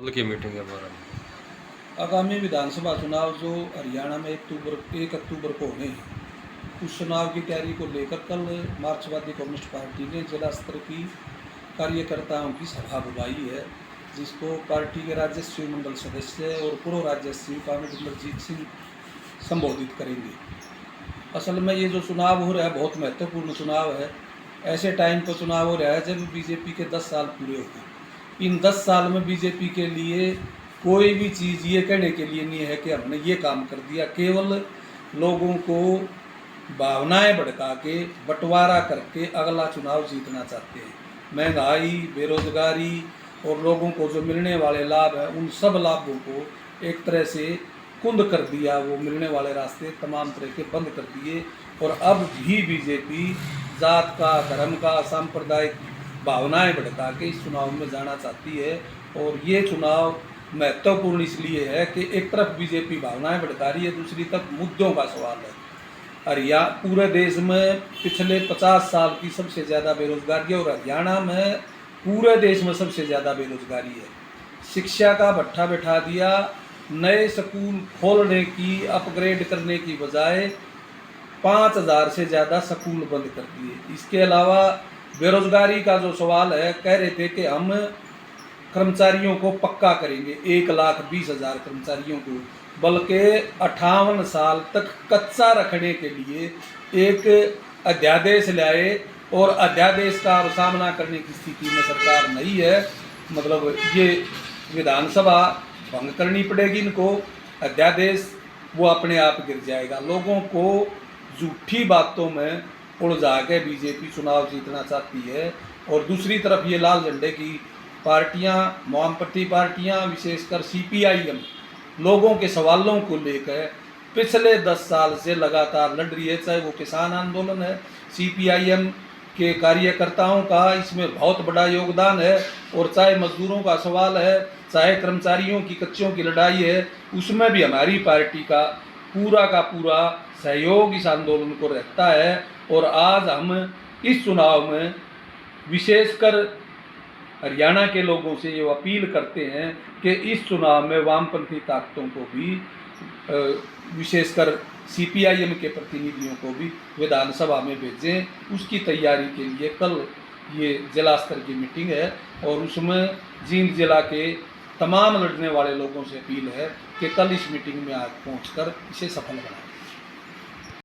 कल की मीटिंग के बारे में। आगामी विधानसभा चुनाव जो हरियाणा में 1 अक्टूबर को होने हैं, उस चुनाव की तैयारी को लेकर कल मार्क्सवादी कम्युनिस्ट पार्टी ने जिला स्तर की कार्यकर्ताओं की सभा बुलाई है, जिसको पार्टी के राज्य सचिव मंडल सदस्य और पूर्व राज्य सचिव कामिक अमरजीत सिंह संबोधित करेंगे। असल में ये जो चुनाव हो रहा है बहुत महत्वपूर्ण चुनाव है। ऐसे टाइम पर चुनाव हो रहा है जब बीजेपी के 10 साल पूरे हो गए। इन 10 साल में बीजेपी के लिए कोई भी चीज़ ये कहने के लिए नहीं है कि हमने ये काम कर दिया। केवल लोगों को भावनाएं भड़का के बंटवारा करके अगला चुनाव जीतना चाहते हैं। महंगाई, बेरोजगारी और लोगों को जो मिलने वाले लाभ हैं, उन सब लाभों को एक तरह से कुंद कर दिया। वो मिलने वाले रास्ते तमाम तरह के बंद कर दिए और अब भी बीजेपी जात का, धर्म का, सांप्रदायिक भावनाएं भड़का के इस चुनाव में जाना चाहती है। और ये चुनाव महत्वपूर्ण इसलिए है कि एक तरफ बीजेपी भावनाएं भड़का रही है, दूसरी तरफ मुद्दों का सवाल है। हरियाणा पूरे देश में पिछले 50 साल की सबसे ज़्यादा बेरोजगारी है और हरियाणा में पूरे देश में सबसे ज़्यादा बेरोजगारी है। शिक्षा का भट्ठा बैठा दिया, नए स्कूल खोलने की, अपग्रेड करने की बजाय 5000 से ज़्यादा स्कूल बंद कर दिए। इसके अलावा बेरोजगारी का जो सवाल है, कह रहे थे कि हम कर्मचारियों को पक्का करेंगे, 1,20,000 कर्मचारियों को, बल्कि 58 साल तक कच्चा रखने के लिए एक अध्यादेश लाए और अध्यादेश का सामना करने की स्थिति में सरकार नहीं है। मतलब ये विधानसभा भंग करनी पड़ेगी इनको, अध्यादेश वो अपने आप गिर जाएगा। लोगों को झूठी बातों में उलझा के बीजेपी चुनाव जीतना चाहती है। और दूसरी तरफ ये लाल झंडे की पार्टियां, वामपंथी पार्टियां, विशेषकर सीपीआईएम लोगों के सवालों को लेकर पिछले 10 साल से लगातार लड़ रही है। चाहे वो किसान आंदोलन है, सीपीआईएम के कार्यकर्ताओं का इसमें बहुत बड़ा योगदान है, और चाहे मजदूरों का सवाल है, चाहे कर्मचारियों की, कच्चियों की लड़ाई है, उसमें भी हमारी पार्टी का पूरा सहयोग इस आंदोलन को रहता है। और आज हम इस चुनाव में विशेषकर हरियाणा के लोगों से ये अपील करते हैं कि इस चुनाव में वामपंथी ताकतों को भी, विशेषकर सीपीआईएम के प्रतिनिधियों को भी विधानसभा में भेजें। उसकी तैयारी के लिए कल ये जिला स्तर की मीटिंग है और उसमें जींद जिला के तमाम लड़ने वाले लोगों से अपील है कि कल इस मीटिंग में आज पहुंचकर इसे सफल बनाएं।